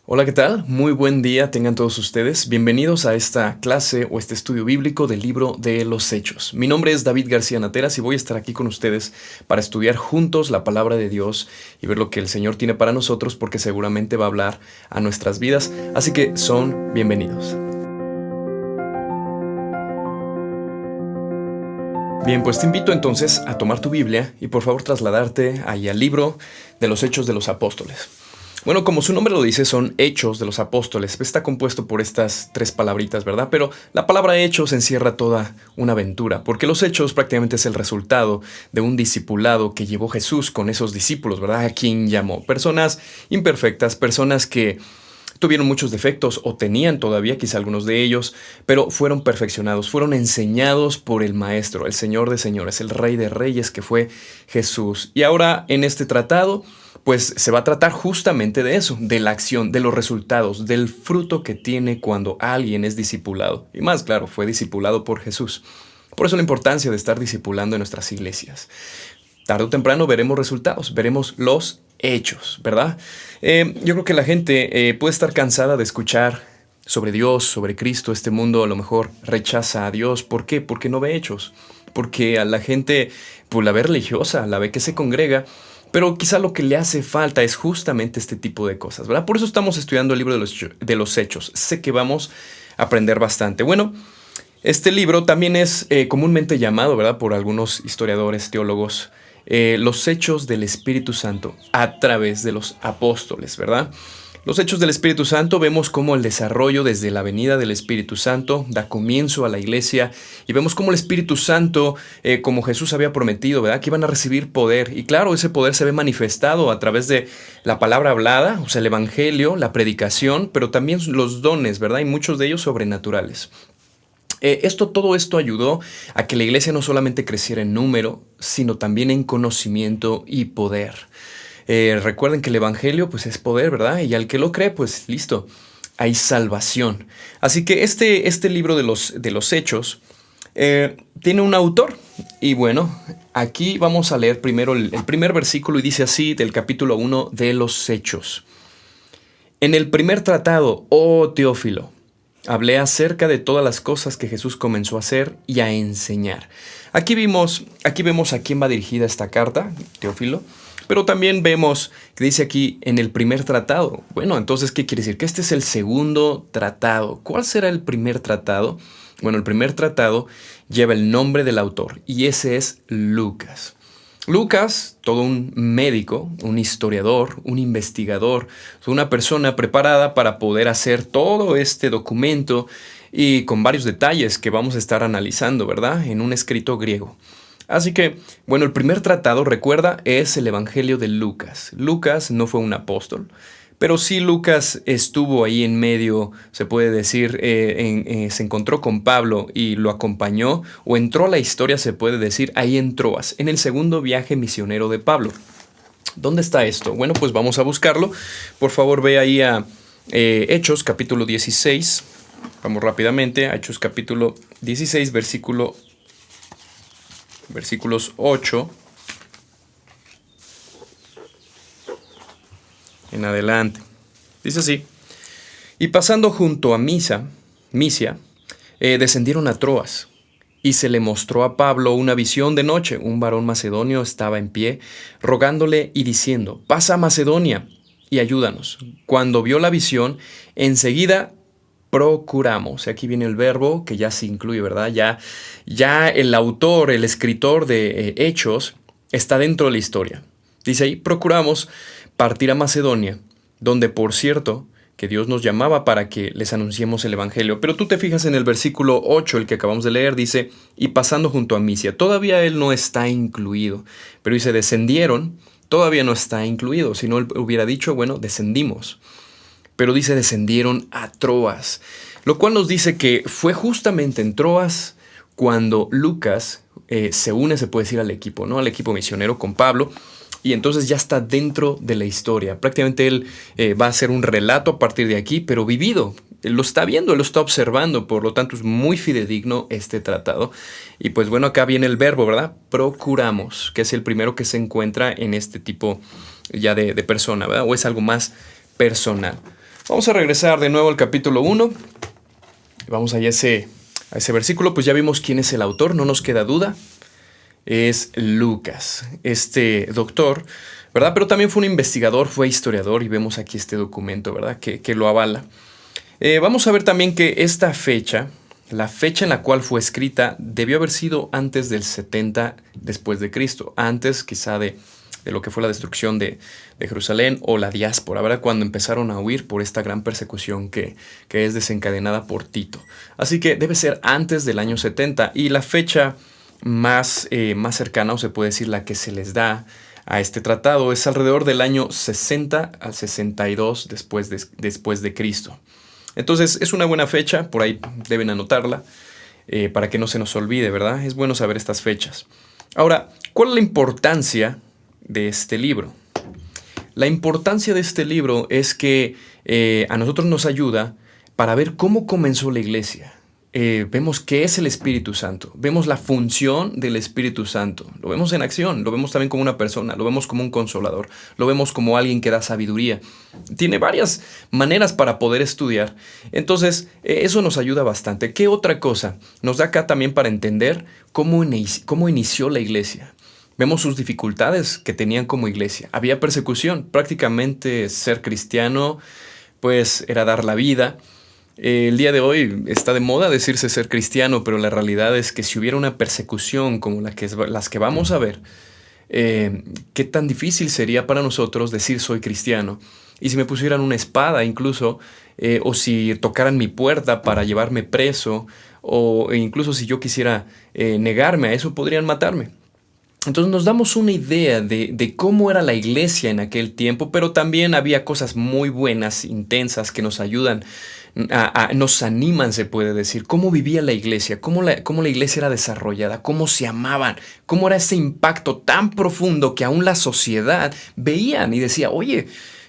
Hola, ¿qué tal? Muy buen día tengan todos ustedes. Bienvenidos a esta clase o este estudio bíblico del libro de los Hechos. Mi nombre es David García Nateras y voy a estar aquí con ustedes para estudiar juntos la palabra de Dios y ver lo que el Señor tiene para nosotros porque seguramente va a hablar a nuestras vidas. Así que son bienvenidos. Bien, pues te invito entonces a tomar tu Biblia y por favor trasladarte ahí al libro de los Hechos de los Apóstoles. Bueno, como su nombre lo dice, son Hechos de los Apóstoles. Está compuesto por estas tres palabritas, ¿verdad? Pero la palabra Hechos encierra toda una aventura, porque los Hechos prácticamente es el resultado de un discipulado que llevó Jesús con esos discípulos, ¿verdad? A quien llamó. Personas imperfectas, personas que tuvieron muchos defectos o tenían todavía quizá algunos de ellos, pero fueron perfeccionados, fueron enseñados por el Maestro, el Señor de señores, el Rey de reyes que fue Jesús. Y ahora en este tratado pues se va a tratar justamente de eso, de la acción, de los resultados, del fruto que tiene cuando alguien es discipulado. Y más claro, fue discipulado por Jesús. Por eso la importancia de estar discipulando en nuestras iglesias. Tarde o temprano veremos resultados, veremos los hechos, ¿verdad? Yo creo que la gente puede estar cansada de escuchar sobre Dios, sobre Cristo. Este mundo a lo mejor rechaza a Dios. ¿Por qué? Porque no ve hechos. Porque a la gente pues, la ve religiosa, la ve que se congrega, pero quizá lo que le hace falta es justamente este tipo de cosas, ¿verdad? Por eso estamos estudiando el libro de los Hechos. Sé que vamos a aprender bastante. Bueno, este libro también es comúnmente llamado, ¿verdad? Por algunos historiadores, teólogos, los Hechos del Espíritu Santo a través de los apóstoles, ¿verdad? Los Hechos del Espíritu Santo vemos cómo el desarrollo desde la venida del Espíritu Santo da comienzo a la iglesia y vemos cómo el Espíritu Santo, como Jesús había prometido, ¿verdad? Que iban a recibir poder. Y claro, ese poder se ve manifestado a través de la palabra hablada, o sea, el Evangelio, la predicación, pero también los dones, ¿verdad? Y muchos de ellos sobrenaturales. Todo esto ayudó a que la iglesia no solamente creciera en número, sino también en conocimiento y poder. Recuerden que el Evangelio pues es poder, ¿verdad? Y al que lo cree, pues listo, hay salvación. Así que este libro de los Hechos tiene un autor. Y bueno, aquí vamos a leer primero el primer versículo y dice así del capítulo 1 de los Hechos. En el primer tratado, oh Teófilo, hablé acerca de todas las cosas que Jesús comenzó a hacer y a enseñar. Aquí vemos a quién va dirigida esta carta, Teófilo. Pero también vemos que dice aquí en el primer tratado. Bueno, entonces, ¿qué quiere decir? Que este es el segundo tratado. ¿Cuál será el primer tratado? Bueno, el primer tratado lleva el nombre del autor y ese es Lucas. Lucas, todo un médico, un historiador, un investigador, una persona preparada para poder hacer todo este documento y con varios detalles que vamos a estar analizando, ¿verdad? En un escrito griego. Así que, bueno, el primer tratado, recuerda, es el Evangelio de Lucas. Lucas no fue un apóstol, pero sí Lucas estuvo ahí en medio, se puede decir, se encontró con Pablo y lo acompañó, o entró a la historia, se puede decir, ahí en Troas, en el segundo viaje misionero de Pablo. ¿Dónde está esto? Bueno, pues vamos a buscarlo. Por favor, ve ahí a Hechos, capítulo 16. Vamos rápidamente a Hechos, capítulo 16, versículos 8 en adelante. Dice así: y pasando junto a Misia, descendieron a Troas, y se le mostró a Pablo una visión de noche. Un varón macedonio estaba en pie, rogándole y diciendo: pasa a Macedonia y ayúdanos. Cuando vio la visión, enseguida procuramos. Aquí viene el verbo que ya se incluye, ¿verdad? Ya el autor, el escritor de Hechos, está dentro de la historia. Dice ahí, procuramos partir a Macedonia, donde por cierto que Dios nos llamaba para que les anunciemos el Evangelio. Pero tú te fijas en el versículo 8, el que acabamos de leer, dice, y pasando junto a Misia. Todavía él no está incluido, pero dice, descendieron, todavía no está incluido. Si no, él hubiera dicho, bueno, descendimos. Pero dice, descendieron a Troas, lo cual nos dice que fue justamente en Troas cuando Lucas se une, se puede decir, al equipo, ¿no? Al equipo misionero con Pablo, y entonces ya está dentro de la historia. Prácticamente él va a hacer un relato a partir de aquí, pero vivido. Él lo está viendo, él lo está observando, por lo tanto es muy fidedigno este tratado. Y pues bueno, acá viene el verbo, ¿verdad? Procuramos, que es el primero que se encuentra en este tipo ya de persona, ¿verdad? O es algo más personal. Vamos a regresar de nuevo al capítulo 1. Vamos a ese versículo. Pues ya vimos quién es el autor, no nos queda duda. Es Lucas, este doctor, ¿verdad? Pero también fue un investigador, fue historiador, y vemos aquí este documento, ¿verdad? Que lo avala. Vamos a ver también que esta fecha, la fecha en la cual fue escrita, debió haber sido antes del 70 después de Cristo, antes quizá de lo que fue la destrucción de Jerusalén o la diáspora, ¿verdad? Cuando empezaron a huir por esta gran persecución que es desencadenada por Tito. Así que debe ser antes del año 70, y la fecha más cercana, o se puede decir la que se les da a este tratado, es alrededor del año 60 al 62 después de Cristo. Entonces es una buena fecha, por ahí deben anotarla, para que no se nos olvide, ¿verdad? Es bueno saber estas fechas. Ahora, ¿cuál es la importancia de este libro? La importancia de este libro es que a nosotros nos ayuda para ver cómo comenzó la iglesia. Vemos qué es el Espíritu Santo, vemos la función del Espíritu Santo, lo vemos en acción, lo vemos también como una persona, lo vemos como un consolador, lo vemos como alguien que da sabiduría. Tiene varias maneras para poder estudiar, entonces eso nos ayuda bastante. ¿Qué otra cosa? Nos da acá también para entender cómo inició la iglesia. Vemos sus dificultades que tenían como iglesia. Había persecución, prácticamente ser cristiano pues era dar la vida. El día de hoy está de moda decirse ser cristiano, pero la realidad es que si hubiera una persecución como las que vamos a ver, qué tan difícil sería para nosotros decir soy cristiano. Y si me pusieran una espada incluso, o si tocaran mi puerta para llevarme preso, o incluso si yo quisiera negarme a eso, podrían matarme. Entonces nos damos una idea de cómo era la iglesia en aquel tiempo, pero también había cosas muy buenas, intensas, que nos ayudan, nos animan, se puede decir. Cómo vivía la iglesia, cómo la iglesia era desarrollada, cómo se amaban, cómo era ese impacto tan profundo que aún la sociedad veían y decía, oye,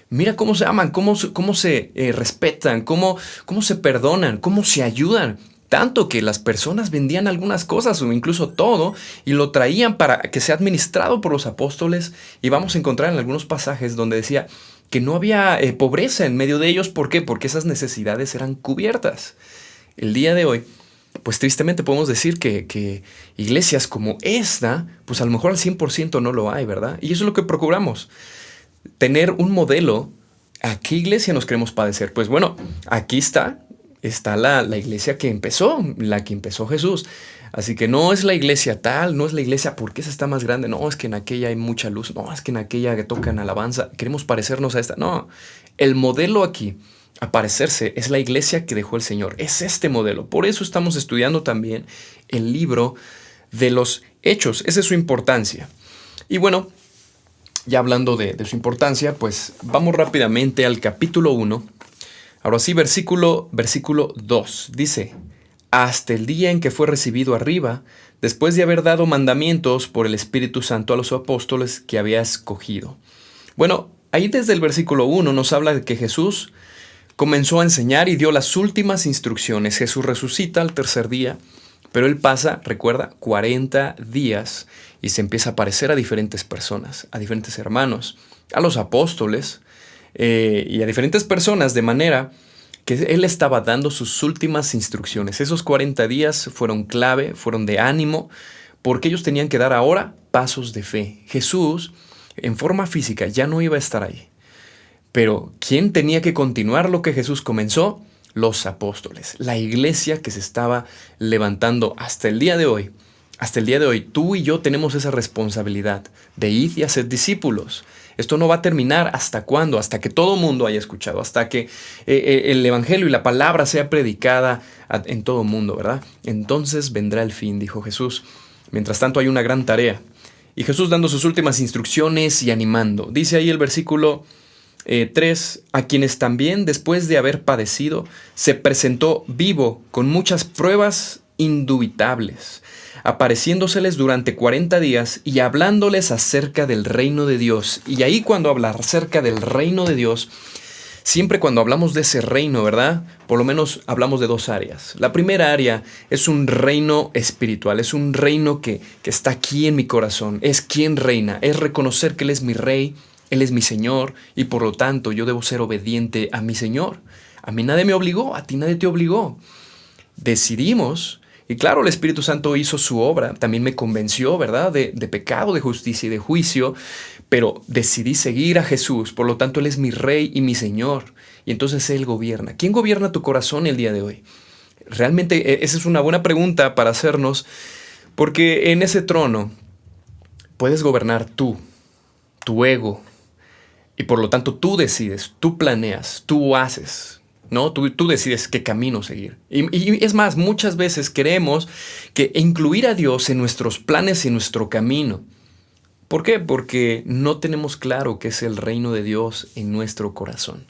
mira cómo se aman, cómo se respetan, cómo se perdonan, cómo se ayudan. Tanto que las personas vendían algunas cosas o incluso todo y lo traían para que sea administrado por los apóstoles. Y vamos a encontrar en algunos pasajes donde decía que no había pobreza en medio de ellos. ¿Por qué? Porque esas necesidades eran cubiertas. El día de hoy, pues tristemente podemos decir que iglesias como esta, pues a lo mejor al 100% no lo hay, ¿verdad? Y eso es lo que procuramos, tener un modelo. ¿A qué iglesia nos queremos padecer? Pues bueno, aquí está la iglesia que empezó, la que empezó Jesús. Así que no es la iglesia tal, no es la iglesia porque esa está más grande, no, es que en aquella hay mucha luz, no, es que en aquella que tocan alabanza, queremos parecernos a esta. No, el modelo aquí, a parecerse, es la iglesia que dejó el Señor, es este modelo. Por eso estamos estudiando también el libro de los Hechos, esa es su importancia. Y bueno, ya hablando de su importancia, pues vamos rápidamente al capítulo 1. Ahora sí, versículo 2, dice, hasta el día en que fue recibido arriba, después de haber dado mandamientos por el Espíritu Santo a los apóstoles que había escogido. Bueno, ahí desde el versículo 1 nos habla de que Jesús comenzó a enseñar y dio las últimas instrucciones. Jesús resucita al tercer día, pero él pasa, recuerda, 40 días y se empieza a aparecer a diferentes personas, a diferentes hermanos, a los apóstoles, y a diferentes personas, de manera que él estaba dando sus últimas instrucciones. Esos 40 días fueron clave, fueron de ánimo, porque ellos tenían que dar ahora pasos de fe. Jesús, en forma física, ya no iba a estar ahí. Pero ¿quién tenía que continuar lo que Jesús comenzó? Los apóstoles, la iglesia que se estaba levantando hasta el día de hoy. Hasta el día de hoy, tú y yo tenemos esa responsabilidad de ir y hacer discípulos. Esto no va a terminar ¿hasta cuándo? Hasta que todo mundo haya escuchado, hasta que el evangelio y la palabra sea predicada en todo mundo, ¿verdad? Entonces vendrá el fin, dijo Jesús. Mientras tanto hay una gran tarea. Y Jesús dando sus últimas instrucciones y animando. Dice ahí el versículo 3, a quienes también después de haber padecido, se presentó vivo con muchas pruebas indubitables, apareciéndoseles durante 40 días y hablándoles acerca del reino de Dios. Y ahí cuando habla acerca del reino de Dios, siempre cuando hablamos de ese reino, ¿verdad? Por lo menos hablamos de dos áreas. La primera área es un reino espiritual, es un reino que está aquí en mi corazón, es quien reina, es reconocer que Él es mi rey, Él es mi Señor y por lo tanto yo debo ser obediente a mi Señor. A mí nadie me obligó, a ti nadie te obligó. Decidimos, y claro, el Espíritu Santo hizo su obra, también me convenció, ¿verdad?, de pecado, de justicia y de juicio, pero decidí seguir a Jesús, por lo tanto Él es mi Rey y mi Señor, y entonces Él gobierna. ¿Quién gobierna tu corazón el día de hoy? Realmente esa es una buena pregunta para hacernos, porque en ese trono puedes gobernar tú, tu ego, y por lo tanto tú decides, tú planeas, tú haces, ¿no? Tú decides qué camino seguir. Y es más, muchas veces queremos que incluir a Dios en nuestros planes y en nuestro camino. ¿Por qué? Porque no tenemos claro qué es el reino de Dios en nuestro corazón.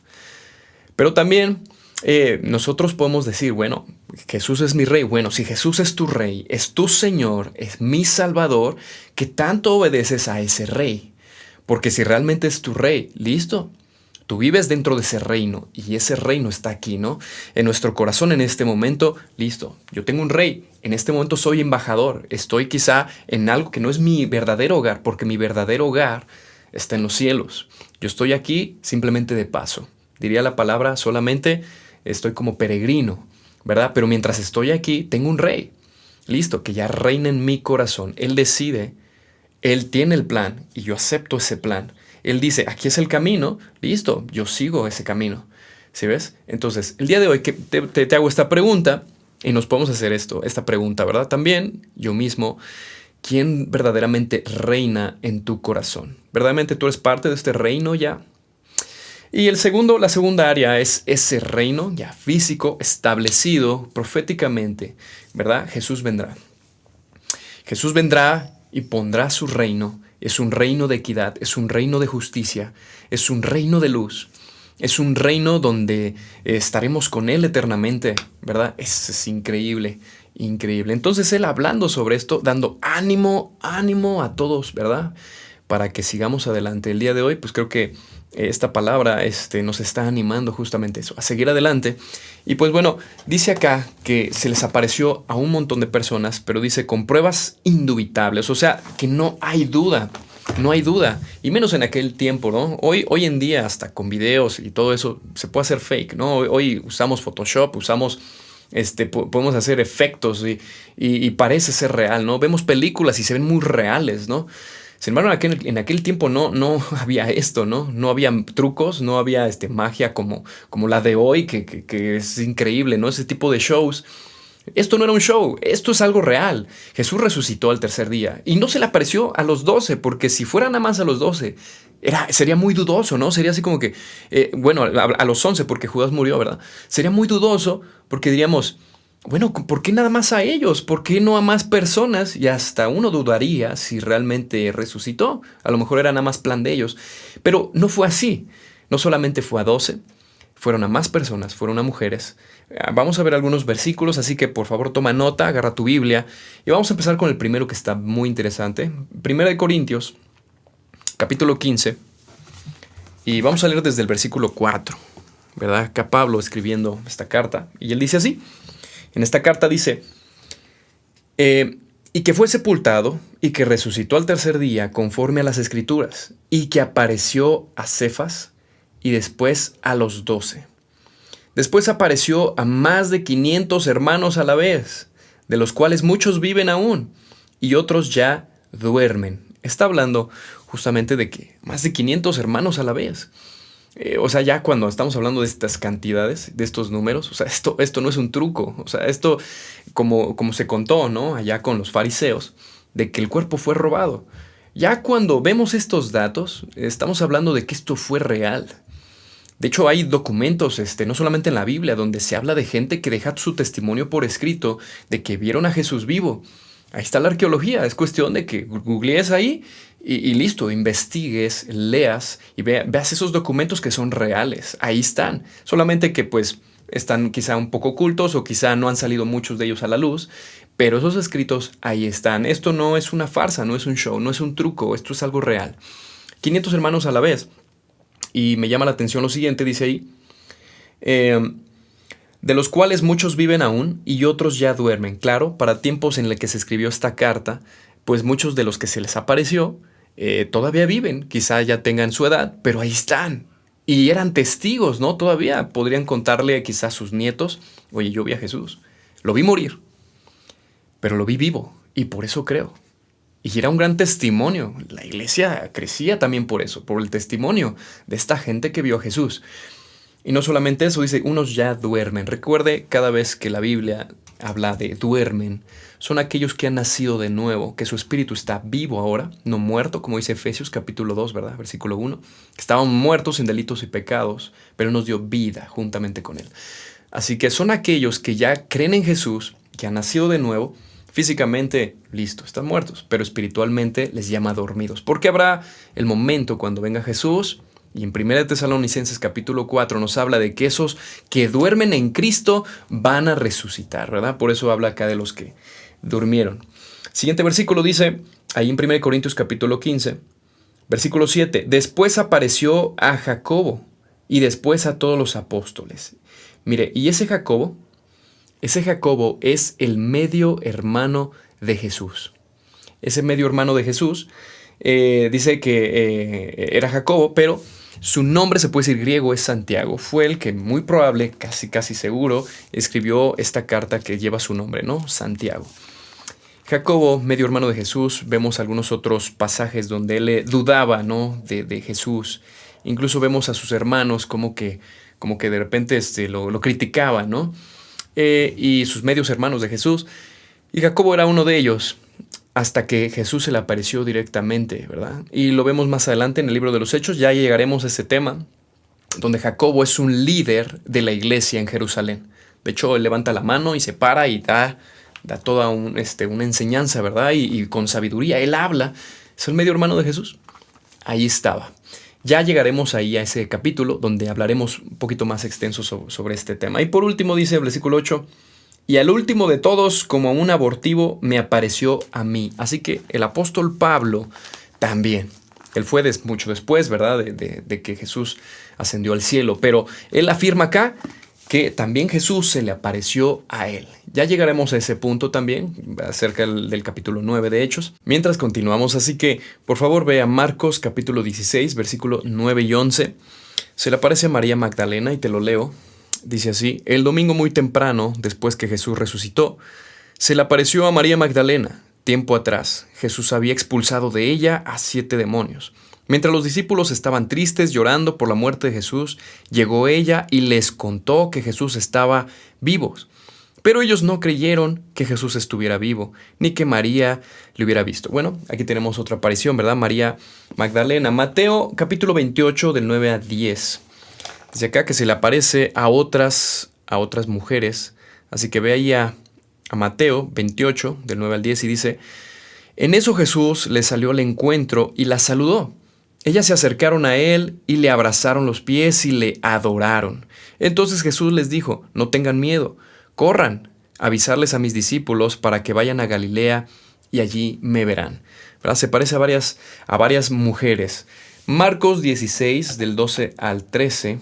Pero también nosotros podemos decir, bueno, Jesús es mi rey. Bueno, si Jesús es tu rey, es tu Señor, es mi Salvador, ¿qué tanto obedeces a ese rey? Porque si realmente es tu rey, listo, tú vives dentro de ese reino y ese reino está aquí, ¿no? En nuestro corazón en este momento, listo, yo tengo un rey, en este momento soy embajador, estoy quizá en algo que no es mi verdadero hogar, porque mi verdadero hogar está en los cielos. Yo estoy aquí simplemente de paso. Diría la palabra solamente estoy como peregrino, ¿verdad? Pero mientras estoy aquí, tengo un rey, listo, que ya reina en mi corazón. Él decide, Él tiene el plan y yo acepto ese plan. Él dice, aquí es el camino, listo, yo sigo ese camino. ¿Sí ves? Entonces, el día de hoy que te hago esta pregunta y nos podemos hacer esta pregunta, ¿verdad? También yo mismo, ¿quién verdaderamente reina en tu corazón? ¿Verdaderamente tú eres parte de este reino ya? Y la segunda área es ese reino ya físico, establecido proféticamente, ¿verdad? Jesús vendrá. Jesús vendrá y pondrá su reino. Es un reino de equidad, es un reino de justicia, es un reino de luz, es un reino donde estaremos con Él eternamente, ¿verdad? Es increíble, increíble. Entonces Él hablando sobre esto, dando ánimo a todos, ¿verdad? Para que sigamos adelante. El día de hoy, pues creo que esta palabra nos está animando justamente eso, a seguir adelante. Y pues bueno, dice acá que se les apareció a un montón de personas, pero dice con pruebas indubitables, o sea, que no hay duda, y menos en aquel tiempo, ¿no? Hoy en día hasta con videos y todo eso se puede hacer fake, ¿no? Hoy usamos Photoshop, podemos hacer efectos y parece ser real, ¿no? Vemos películas y se ven muy reales, ¿no? Sin embargo, en aquel tiempo no había esto, ¿no? No había trucos, no había magia como la de hoy, que es increíble, ¿no? Ese tipo de shows. Esto no era un show, esto es algo real. Jesús resucitó al tercer día y no se le apareció a los 12, porque si fuera nada más a los 12, sería muy dudoso, ¿no? Sería así como que, a los 11, porque Judas murió, ¿verdad? Sería muy dudoso porque diríamos, bueno, ¿por qué nada más a ellos? ¿Por qué no a más personas? Y hasta uno dudaría si realmente resucitó. A lo mejor era nada más plan de ellos. Pero no fue así. No solamente fue a 12, fueron a más personas, fueron a mujeres. Vamos a ver algunos versículos, así que por favor toma nota, agarra tu Biblia. Y vamos a empezar con el primero que está muy interesante. Primera de Corintios, capítulo 15. Y vamos a leer desde el versículo 4. ¿Verdad? Acá Pablo escribiendo esta carta. Y él dice así. En esta carta dice, y que fue sepultado y que resucitó al tercer día conforme a las Escrituras, y que apareció a Cefas y después a los 12. Después apareció a más de 500 hermanos a la vez, de los cuales muchos viven aún y otros ya duermen. Está hablando justamente de que más de 500 hermanos a la vez. O sea, ya cuando estamos hablando de estas cantidades, de estos números, o sea, esto no es un truco. O sea, esto, como se contó, ¿no? Allá con los fariseos, de que el cuerpo fue robado. Ya cuando vemos estos datos, estamos hablando de que esto fue real. De hecho, hay documentos, no solamente en la Biblia, donde se habla de gente que deja su testimonio por escrito de que vieron a Jesús vivo. Ahí está la arqueología. Es cuestión de que googlees ahí y listo, investigues, leas y veas esos documentos que son reales. Ahí están. Solamente que pues están quizá un poco ocultos o quizá no han salido muchos de ellos a la luz, pero esos escritos ahí están. Esto no es una farsa, no es un show, no es un truco, esto es algo real. 500 hermanos a la vez. Y me llama la atención lo siguiente, dice ahí, de los cuales muchos viven aún y otros ya duermen. Claro, para tiempos en los que se escribió esta carta, pues muchos de los que se les apareció todavía viven, quizá ya tengan su edad, pero ahí están. Y eran testigos, ¿no? Todavía podrían contarle quizás a sus nietos, oye, yo vi a Jesús, lo vi morir, pero lo vi vivo y por eso creo. Y era un gran testimonio. La iglesia crecía también por eso, por el testimonio de esta gente que vio a Jesús. Y no solamente eso, dice, unos ya duermen. Recuerde, cada vez que la Biblia habla de duermen, son aquellos que han nacido de nuevo, que su espíritu está vivo ahora, no muerto, como dice Efesios capítulo 2, ¿verdad? Versículo 1. Estaban muertos en delitos y pecados, pero nos dio vida juntamente con Él. Así que son aquellos que ya creen en Jesús, que han nacido de nuevo. Físicamente, listo, están muertos, pero espiritualmente les llama dormidos. Porque habrá el momento cuando venga Jesús, y en 1 Tesalonicenses capítulo 4 nos habla de que esos que duermen en Cristo van a resucitar, ¿verdad? Por eso habla acá de los que durmieron. Siguiente versículo dice, ahí en 1 Corintios capítulo 15, versículo 7, después apareció a Jacobo y después a todos los apóstoles. Mire, y ese Jacobo es el medio hermano de Jesús. Ese medio hermano de Jesús dice que era Jacobo, pero su nombre, se puede decir griego, es Santiago. Fue el que muy probable, casi seguro, escribió esta carta que lleva su nombre, ¿no? Santiago. Jacobo, medio hermano de Jesús, vemos algunos otros pasajes donde él dudaba, ¿no? de Jesús. Incluso vemos a sus hermanos como que de repente lo criticaban, ¿no? Y sus medios hermanos de Jesús. Y Jacobo era uno de ellos, hasta que Jesús se le apareció directamente, ¿verdad? Y lo vemos más adelante en el libro de los Hechos, ya llegaremos a ese tema, donde Jacobo es un líder de la iglesia en Jerusalén. De hecho, él levanta la mano y se para y da toda una enseñanza, ¿verdad? Y con sabiduría, él habla, es el medio hermano de Jesús. Ahí estaba. Ya llegaremos ahí a ese capítulo donde hablaremos un poquito más extenso sobre este tema. Y por último dice el versículo 8, y al último de todos, como un abortivo, me apareció a mí. Así que el apóstol Pablo también. Él fue mucho después, ¿verdad? De que Jesús ascendió al cielo. Pero él afirma acá que también Jesús se le apareció a él. Ya llegaremos a ese punto también, acerca del capítulo 9 de Hechos. Mientras continuamos, así que por favor vea Marcos capítulo 16, versículo 9 y 11. Se le aparece a María Magdalena y te lo leo. Dice así, el domingo muy temprano, después que Jesús resucitó, se le apareció a María Magdalena. Tiempo atrás, Jesús había expulsado de ella a 7 demonios. Mientras los discípulos estaban tristes llorando por la muerte de Jesús, llegó ella y les contó que Jesús estaba vivo. Pero ellos no creyeron que Jesús estuviera vivo, ni que María le hubiera visto. Bueno, aquí tenemos otra aparición, ¿verdad? María Magdalena. Mateo capítulo 28 del 9 a 10. Dice acá que se le aparece a otras mujeres. Así que ve ahí a Mateo 28 del 9 al 10 y dice, en eso Jesús les salió al encuentro y la saludó. Ellas se acercaron a él y le abrazaron los pies y le adoraron. Entonces Jesús les dijo, no tengan miedo, corran, avisarles a mis discípulos para que vayan a Galilea y allí me verán. ¿Verdad? Se parece a varias mujeres. Marcos 16 del 12 al 13.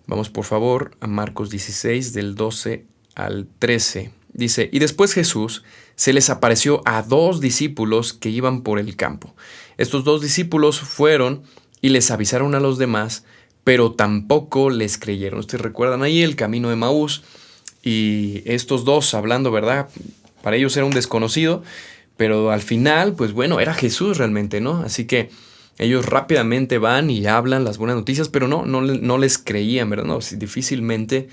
Vamos por favor a Marcos 16 del 12 al 13. Dice, y después Jesús se les apareció a 2 discípulos que iban por el campo. Estos 2 discípulos fueron y les avisaron a los demás, pero tampoco les creyeron. Ustedes recuerdan ahí el camino de Emaús y estos 2 hablando, ¿verdad? Para ellos era un desconocido, pero al final, pues bueno, era Jesús realmente, ¿no? Así que ellos rápidamente van y hablan las buenas noticias, pero no les creían, ¿verdad? No, difícilmente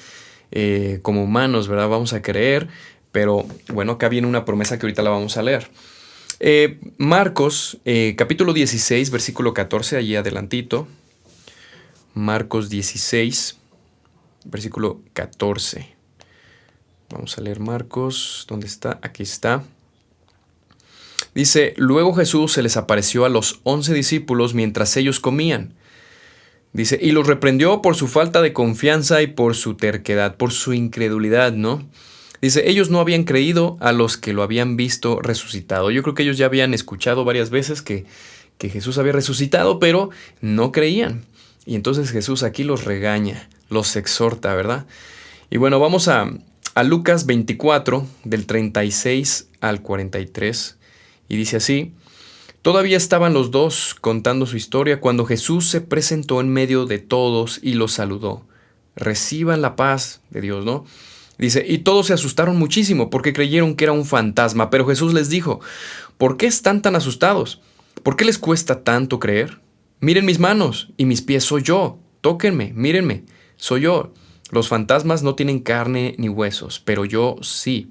como humanos, ¿verdad? Vamos a creer, pero bueno, acá viene una promesa que ahorita la vamos a leer. Marcos, capítulo 16, versículo 14, allí adelantito. Marcos 16, versículo 14. Vamos a leer Marcos, ¿dónde está? Aquí está. Dice, luego Jesús se les apareció a los 11 discípulos mientras ellos comían. Dice, y los reprendió por su falta de confianza y por su terquedad, por su incredulidad, ¿no? Dice, ellos no habían creído a los que lo habían visto resucitado. Yo creo que ellos ya habían escuchado varias veces que Jesús había resucitado, pero no creían. Y entonces Jesús aquí los regaña, los exhorta, ¿verdad? Y bueno, vamos a Lucas 24, del 36 al 43. Y dice así, Todavía estaban los dos contando su historia cuando Jesús se presentó en medio de todos y los saludó. Reciban la paz de Dios, ¿no? Dice, y todos se asustaron muchísimo porque creyeron que era un fantasma, pero Jesús les dijo, ¿por qué están tan asustados? ¿Por qué les cuesta tanto creer? Miren mis manos y mis pies, soy yo. Tóquenme, mírenme, soy yo. Los fantasmas no tienen carne ni huesos, pero yo sí.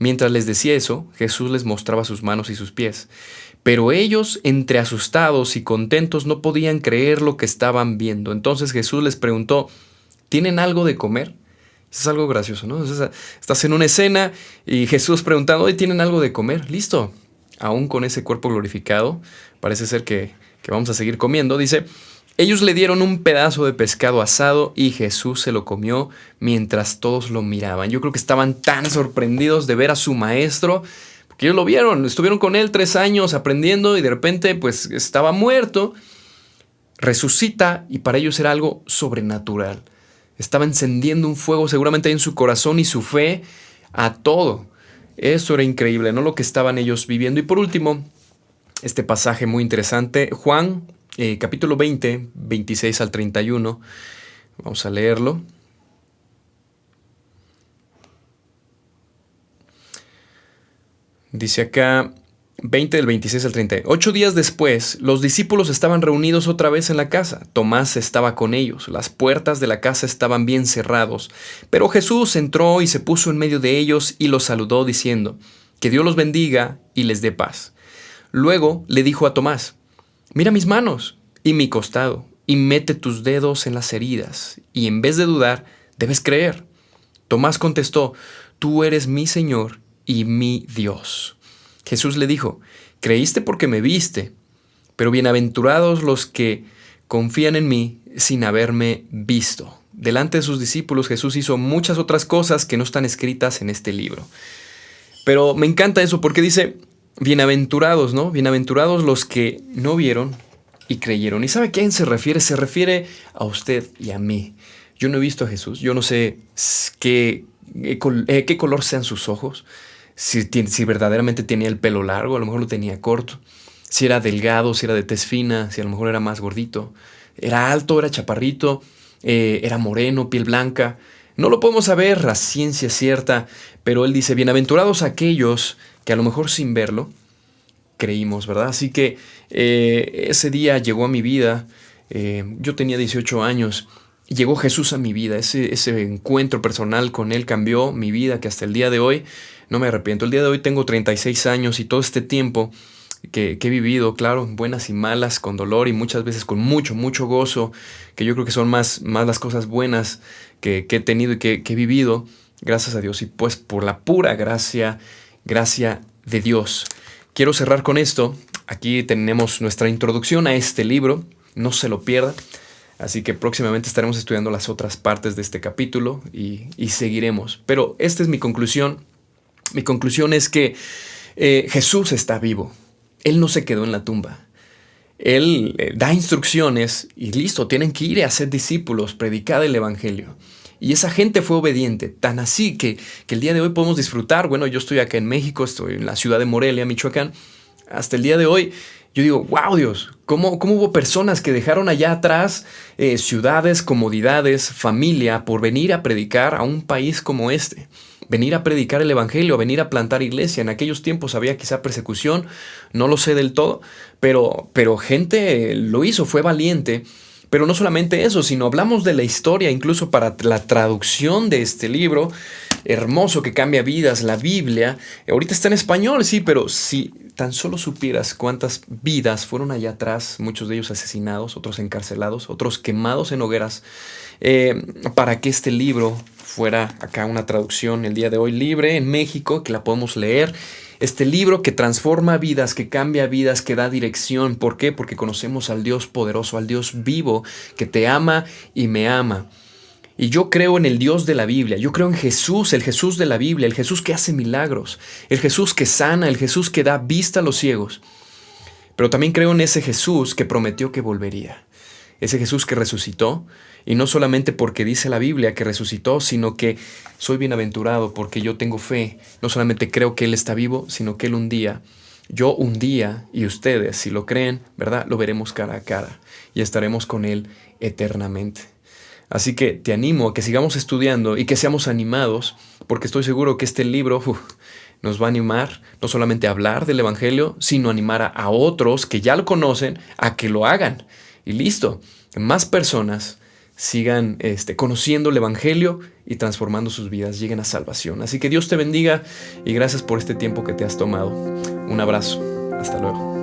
Mientras les decía eso, Jesús les mostraba sus manos y sus pies. Pero ellos, entre asustados y contentos, no podían creer lo que estaban viendo. Entonces Jesús les preguntó, ¿tienen algo de comer? Eso es algo gracioso, ¿no? Estás en una escena y Jesús preguntando, ¿hoy tienen algo de comer? Listo. Aún con ese cuerpo glorificado, parece ser que vamos a seguir comiendo. Dice, ellos le dieron un pedazo de pescado asado y Jesús se lo comió mientras todos lo miraban. Yo creo que estaban tan sorprendidos de ver a su maestro, porque ellos lo vieron, estuvieron con él 3 años aprendiendo y de repente pues estaba muerto, resucita y para ellos era algo sobrenatural. Estaba encendiendo un fuego seguramente en su corazón y su fe a todo. Eso era increíble, ¿no? Lo que estaban ellos viviendo. Y por último, este pasaje muy interesante, Juan, capítulo 20, 26 al 31. Vamos a leerlo. Dice acá, 20 del 26 al 30. 8 días después, los discípulos estaban reunidos otra vez en la casa. Tomás estaba con ellos. Las puertas de la casa estaban bien cerrados. Pero Jesús entró y se puso en medio de ellos y los saludó diciendo, que Dios los bendiga y les dé paz. Luego le dijo a Tomás, mira mis manos y mi costado, y mete tus dedos en las heridas, y en vez de dudar, debes creer. Tomás contestó, tú eres mi Señor y mi Dios. Jesús le dijo, creíste porque me viste, pero bienaventurados los que confían en mí sin haberme visto. Delante de sus discípulos Jesús hizo muchas otras cosas que no están escritas en este libro. Pero me encanta eso porque dice, bienaventurados, ¿no? Bienaventurados los que no vieron y creyeron. ¿Y sabe a quién se refiere? Se refiere a usted y a mí. Yo no he visto a Jesús, yo no sé qué color sean sus ojos. Si verdaderamente tenía el pelo largo, a lo mejor lo tenía corto. Si era delgado, si era de tez fina, si a lo mejor era más gordito. Era alto, era chaparrito, era moreno, piel blanca. No lo podemos saber a ciencia cierta, pero él dice, bienaventurados aquellos que a lo mejor sin verlo creímos, ¿verdad? Así que ese día llegó a mi vida, yo tenía 18 años, y llegó Jesús a mi vida. Ese encuentro personal con Él cambió mi vida, que hasta el día de hoy no me arrepiento. El día de hoy tengo 36 años y todo este tiempo que he vivido, claro, buenas y malas, con dolor y muchas veces con mucho, mucho gozo, que yo creo que son más las cosas buenas que he tenido y que he vivido, gracias a Dios, y pues por la pura gracia de Dios. Quiero cerrar con esto. Aquí tenemos nuestra introducción a este libro, no se lo pierda. Así que próximamente estaremos estudiando las otras partes de este capítulo y seguiremos. Pero esta es mi conclusión. Mi conclusión es que Jesús está vivo. Él no se quedó en la tumba. Él da instrucciones y listo, tienen que ir a ser discípulos, predicar el evangelio. Y esa gente fue obediente, tan así que el día de hoy podemos disfrutar. Bueno, yo estoy acá en México, estoy en la ciudad de Morelia, Michoacán. Hasta el día de hoy, yo digo, wow, Dios, ¿cómo hubo personas que dejaron allá atrás ciudades, comodidades, familia, por venir a predicar a un país como este? Venir a predicar el evangelio, a venir a plantar iglesia. En aquellos tiempos había quizá persecución, no lo sé del todo, pero gente lo hizo, fue valiente. Pero no solamente eso, sino hablamos de la historia, incluso para la traducción de este libro, hermoso que cambia vidas, la Biblia. Ahorita está en español, sí, pero si tan solo supieras cuántas vidas fueron allá atrás, muchos de ellos asesinados, otros encarcelados, otros quemados en hogueras, para que este libro fuera acá una traducción el día de hoy libre en México, que la podemos leer. Este libro que transforma vidas, que cambia vidas, que da dirección. ¿Por qué? Porque conocemos al Dios poderoso, al Dios vivo, que te ama y me ama. Y yo creo en el Dios de la Biblia, yo creo en Jesús, el Jesús de la Biblia, el Jesús que hace milagros, el Jesús que sana, el Jesús que da vista a los ciegos. Pero también creo en ese Jesús que prometió que volvería, ese Jesús que resucitó, y no solamente porque dice la Biblia que resucitó, sino que soy bienaventurado porque yo tengo fe. No solamente creo que Él está vivo, sino que Él un día yo un día, y ustedes, si lo creen, ¿verdad? Lo veremos cara a cara y estaremos con Él eternamente. Así que te animo a que sigamos estudiando y que seamos animados, porque estoy seguro que este libro nos va a animar no solamente a hablar del Evangelio, sino a animar a otros que ya lo conocen a que lo hagan. Y listo, más personas sigan conociendo el Evangelio y transformando sus vidas, lleguen a salvación. Así que Dios te bendiga y gracias por este tiempo que te has tomado. Un abrazo. Hasta luego.